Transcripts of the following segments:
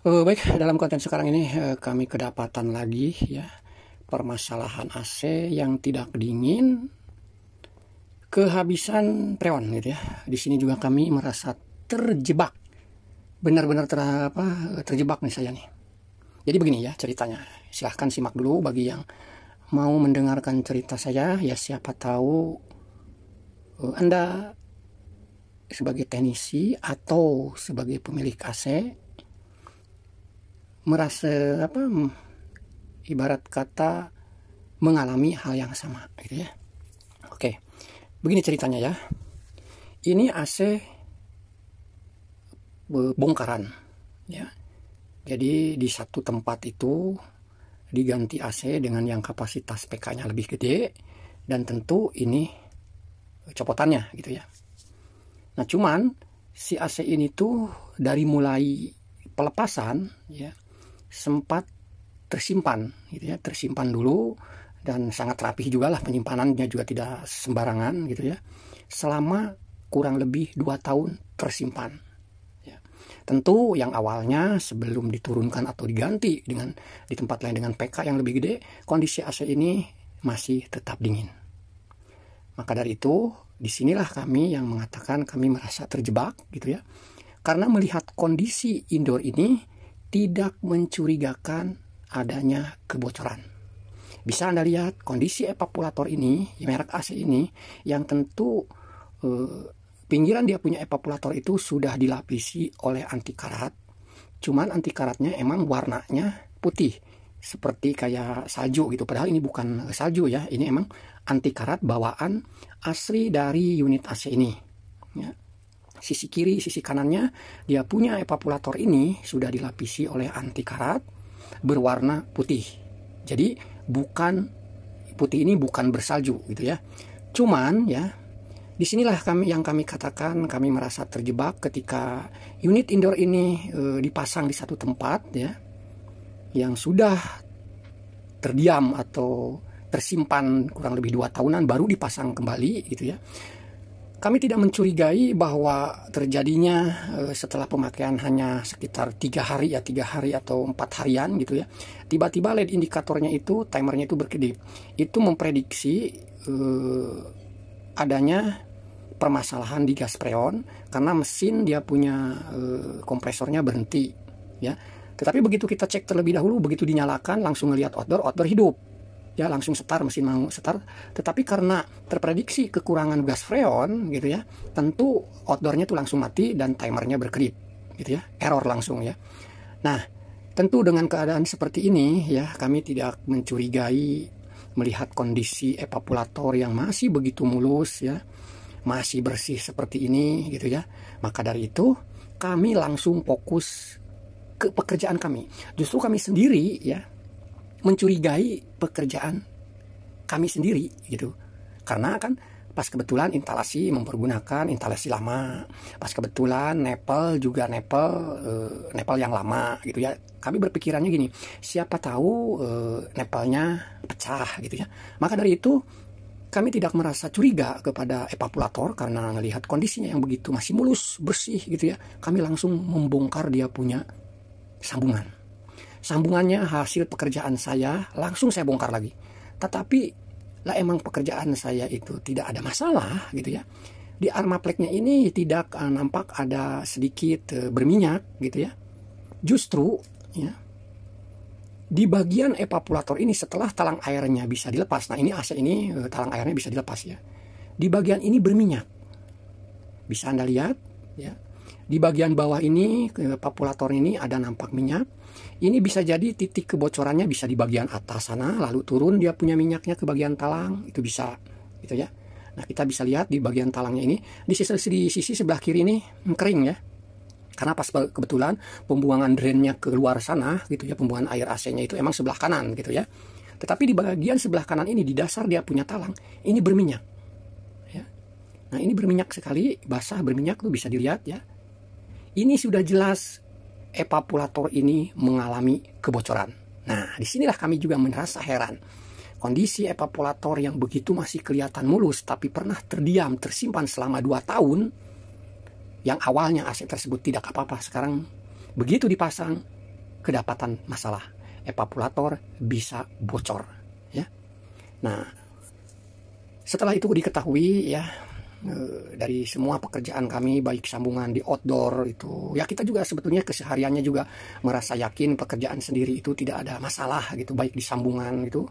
Baik, dalam konten sekarang ini kami kedapatan lagi ya permasalahan AC yang tidak dingin, kehabisan freon gitu ya. Di sini juga kami merasa terjebak, benar-benar terjebak nih saya nih. Jadi begini ya ceritanya. Silahkan simak dulu bagi yang mau mendengarkan cerita saya ya, siapa tahu Anda sebagai teknisi atau sebagai pemilik AC merasa ibarat kata mengalami hal yang sama gitu ya. Oke, begini ceritanya ya. Ini AC bongkaran ya. Jadi di satu tempat itu diganti AC dengan yang kapasitas PK-nya lebih gede, dan tentu ini copotannya gitu ya. Nah cuman si AC ini tuh dari mulai pelepasan ya sempat tersimpan gitu ya, tersimpan dulu, dan sangat rapih juga lah penyimpanannya, juga tidak sembarangan gitu ya, selama kurang lebih 2 tahun tersimpan ya. Tentu yang awalnya sebelum diturunkan atau diganti dengan di tempat lain dengan PK yang lebih gede, kondisi AC ini masih tetap dingin. Maka dari itu disinilah kami yang mengatakan kami merasa terjebak gitu ya, karena melihat kondisi indoor ini tidak mencurigakan adanya kebocoran. Bisa Anda lihat kondisi evaporator ini, merek AC ini, yang tentu pinggiran dia punya evaporator itu sudah dilapisi oleh anti karat. Cuman anti karatnya emang warnanya putih, seperti kayak salju gitu. Padahal ini bukan salju ya, ini emang anti karat bawaan asli dari unit AC ini. Ya. Sisi kiri, sisi kanannya dia punya evaporator ini sudah dilapisi oleh anti karat berwarna putih. Jadi bukan putih ini bukan bersalju gitu ya. Cuman ya disinilah kami katakan kami merasa terjebak ketika unit indoor ini dipasang di satu tempat ya, yang sudah terdiam atau tersimpan kurang lebih 2 tahunan baru dipasang kembali gitu ya. Kami tidak mencurigai bahwa terjadinya setelah pemakaian hanya sekitar 3 hari atau 4 harian gitu ya. Tiba-tiba LED indikatornya itu, timernya itu berkedip. Itu memprediksi adanya permasalahan di gas freon karena mesin dia punya kompresornya berhenti ya. Tetapi begitu kita cek terlebih dahulu, begitu dinyalakan langsung ngelihat outdoor hidup. Ya langsung start, mesin mau start. Tetapi karena terprediksi kekurangan gas freon gitu ya, tentu outdoornya tuh langsung mati dan timernya berkedip gitu ya, error langsung ya. Nah tentu dengan keadaan seperti ini ya, kami tidak mencurigai melihat kondisi evaporator yang masih begitu mulus ya, masih bersih seperti ini gitu ya. Maka dari itu kami langsung fokus ke pekerjaan kami. Justru kami sendiri ya mencurigai pekerjaan kami sendiri gitu, karena kan pas kebetulan instalasi mempergunakan instalasi lama, pas kebetulan nepel juga nepel yang lama gitu ya. Kami berpikirannya gini, siapa tahu nepelnya pecah gitu ya. Maka dari itu kami tidak merasa curiga kepada evaporator karena melihat kondisinya yang begitu masih mulus bersih gitu ya. Kami langsung membongkar dia punya sambungannya hasil pekerjaan saya, langsung saya bongkar lagi. Tetapi lah emang pekerjaan saya itu tidak ada masalah gitu ya. Di arma plate-nya ini tidak nampak ada sedikit berminyak gitu ya. Justru ya di bagian evaporator ini setelah talang airnya bisa dilepas. Nah ini AC ini talang airnya bisa dilepas ya. Di bagian ini berminyak. Bisa Anda lihat ya. Di bagian bawah ini evaporator ini ada nampak minyak. Ini bisa jadi titik kebocorannya bisa di bagian atas sana, lalu turun dia punya minyaknya ke bagian talang, itu bisa gitu ya. Nah kita bisa lihat di bagian talangnya ini, di sisi sebelah kiri ini kering ya, karena pas kebetulan pembuangan drainnya keluar sana gitu ya, pembuangan air AC-nya itu emang sebelah kanan gitu ya. Tetapi di bagian sebelah kanan ini, di dasar dia punya talang, ini berminyak ya. Nah ini berminyak sekali, basah berminyak tuh bisa dilihat ya. Ini sudah jelas evaporator ini mengalami kebocoran. Nah, disinilah kami juga merasa heran. Kondisi evaporator yang begitu masih kelihatan mulus, tapi pernah terdiam, tersimpan selama 2 tahun, yang awalnya AC tersebut tidak apa-apa, sekarang begitu dipasang, kedapatan masalah, evaporator bisa bocor ya. Nah, setelah itu diketahui ya, dari semua pekerjaan kami baik sambungan di outdoor itu ya, kita juga sebetulnya kesehariannya juga merasa yakin pekerjaan sendiri itu tidak ada masalah gitu, baik di sambungan itu,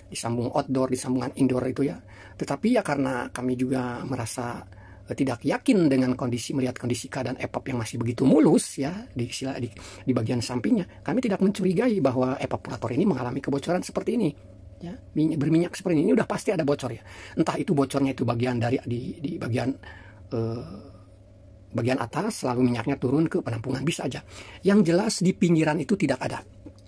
di sambung outdoor, di sambungan indoor itu ya. Tetapi ya karena kami juga merasa tidak yakin dengan melihat kondisi keadaan EVAP yang masih begitu mulus ya di bagian sampingnya, kami tidak mencurigai bahwa evaporator ini mengalami kebocoran seperti ini ya, berminyak seperti ini udah pasti ada bocor ya. Entah itu bocornya itu bagian dari di bagian atas lalu minyaknya turun ke penampungan, bisa aja. Yang jelas di pinggiran itu tidak ada.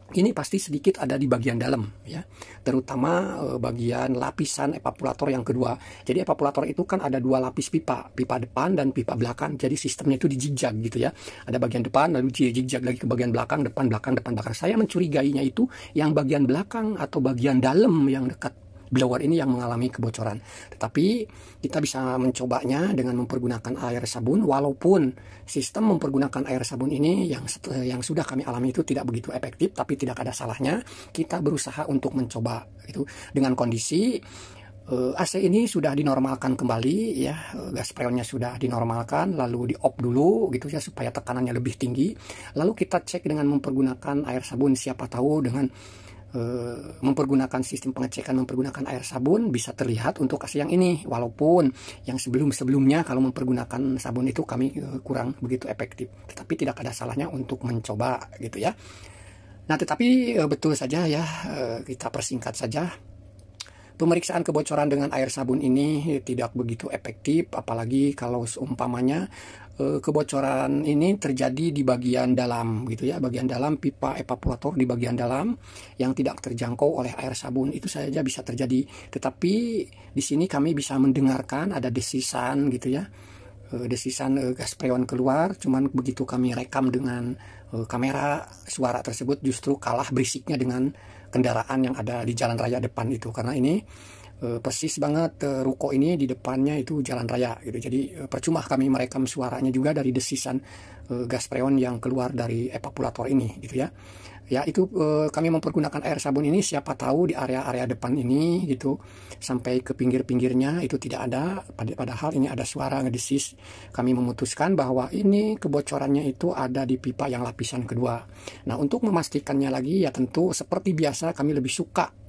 Ini pasti sedikit ada di bagian dalam ya, terutama bagian lapisan evaporator yang kedua. Jadi evaporator itu kan ada dua lapis pipa depan dan pipa belakang. Jadi sistemnya itu di zigzag gitu ya. Ada bagian depan lalu zigzag lagi ke bagian belakang, depan belakang, depan belakang. Saya mencurigainya itu yang bagian belakang atau bagian dalam yang dekat blower ini yang mengalami kebocoran. Tetapi kita bisa mencobanya dengan mempergunakan air sabun, walaupun sistem mempergunakan air sabun ini yang sudah kami alami itu tidak begitu efektif, tapi tidak ada salahnya kita berusaha untuk mencoba itu dengan kondisi AC ini sudah dinormalkan kembali ya, gas freonnya sudah dinormalkan, lalu di off dulu gitu ya supaya tekanannya lebih tinggi. Lalu kita cek dengan mempergunakan air sabun, siapa tahu dengan mempergunakan sistem pengecekan mempergunakan air sabun bisa terlihat untuk AC yang ini, walaupun yang sebelumnya kalau mempergunakan sabun itu kami kurang begitu efektif, tetapi tidak ada salahnya untuk mencoba gitu ya. Nah, tetapi betul saja ya, kita persingkat saja. Pemeriksaan kebocoran dengan air sabun ini tidak begitu efektif, apalagi kalau seumpamanya kebocoran ini terjadi di bagian dalam gitu ya, bagian dalam pipa evaporator di bagian dalam yang tidak terjangkau oleh air sabun, itu saja bisa terjadi. Tetapi di sini kami bisa mendengarkan ada desisan gitu ya, desisan gas freon keluar. Cuman begitu kami rekam dengan kamera, suara tersebut justru kalah berisiknya dengan kendaraan yang ada di jalan raya depan itu, karena ini persis banget ruko ini di depannya itu jalan raya gitu. Jadi percuma kami merekam suaranya juga dari desisan gas freon yang keluar dari evaporator ini gitu ya. Ya itu kami mempergunakan air sabun ini, siapa tahu di area-area depan ini gitu sampai ke pinggir-pinggirnya itu tidak ada, padahal ini ada suara ngedesis. Kami memutuskan bahwa ini kebocorannya itu ada di pipa yang lapisan kedua. Nah, untuk memastikannya lagi ya tentu seperti biasa kami lebih suka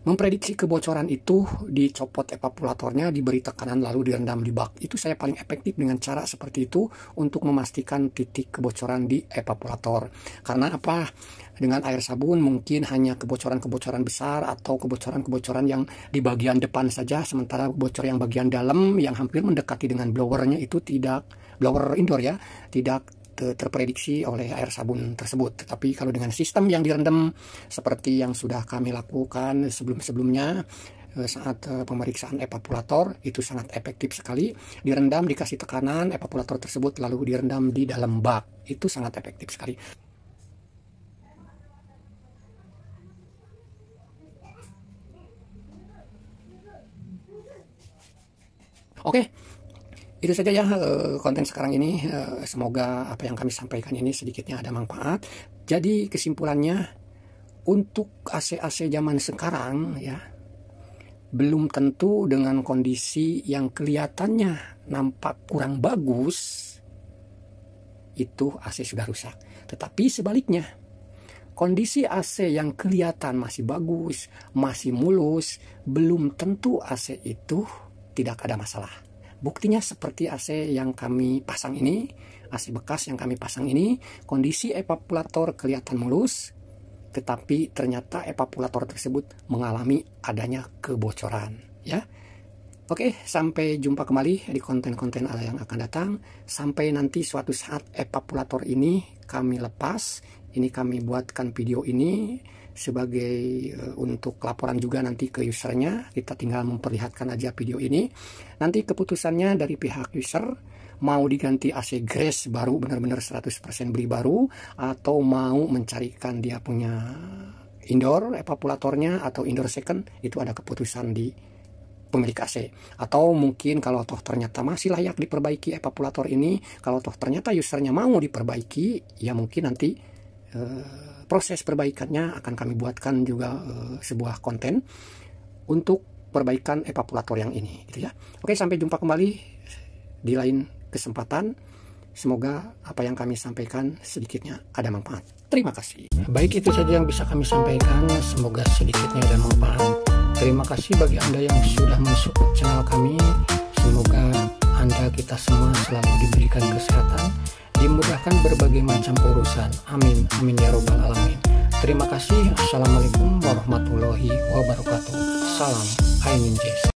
memprediksi kebocoran itu, dicopot evaporatornya, diberi tekanan lalu direndam di bak. Itu saya paling efektif dengan cara seperti itu untuk memastikan titik kebocoran di evaporator. Karena apa? Dengan air sabun mungkin hanya kebocoran-kebocoran besar atau kebocoran-kebocoran yang di bagian depan saja, sementara bocor yang bagian dalam yang hampir mendekati dengan blowernya itu tidak, blower indoor ya, tidak terprediksi oleh air sabun tersebut. Tetapi kalau dengan sistem yang direndam seperti yang sudah kami lakukan sebelum-sebelumnya saat pemeriksaan evaporator, itu sangat efektif sekali. Direndam, dikasih tekanan evaporator tersebut lalu direndam di dalam bak, itu sangat efektif sekali. Oke, itu saja ya konten sekarang ini. Semoga apa yang kami sampaikan ini sedikitnya ada manfaat. Jadi kesimpulannya, untuk AC-AC zaman sekarang ya, belum tentu dengan kondisi yang kelihatannya nampak kurang bagus itu AC sudah rusak. Tetapi sebaliknya, kondisi AC yang kelihatan masih bagus, masih mulus, belum tentu AC itu tidak ada masalah. Buktinya seperti AC yang kami pasang ini, AC bekas yang kami pasang ini, kondisi evaporator kelihatan mulus, tetapi ternyata evaporator tersebut mengalami adanya kebocoran ya. Oke, sampai jumpa kembali di konten-konten yang akan datang. Sampai nanti suatu saat evaporator ini kami lepas, ini kami buatkan video ini sebagai untuk laporan juga nanti ke usernya. Kita tinggal memperlihatkan aja video ini. Nanti keputusannya dari pihak user, mau diganti AC Grace baru benar-benar 100% beli baru, atau mau mencarikan dia punya indoor evaporatornya atau indoor second, itu ada keputusan di pemilik AC. Atau mungkin kalau toh ternyata masih layak diperbaiki evaporator ini, kalau toh ternyata usernya mau diperbaiki, ya mungkin nanti proses perbaikannya akan kami buatkan juga sebuah konten untuk perbaikan evaporator yang ini, gitu ya. Oke, sampai jumpa kembali di lain kesempatan. Semoga apa yang kami sampaikan sedikitnya ada manfaat. Terima kasih. Baik, itu saja yang bisa kami sampaikan. Semoga sedikitnya ada manfaat. Terima kasih bagi Anda yang sudah mensupport channel kami. Semoga Anda, kita semua selalu diberikan kesehatan, dimudahkan berbagai macam urusan. Amin, amin ya robbal alamin. Terima kasih. Assalamualaikum warahmatullahi wabarakatuh. Salam Aininjes.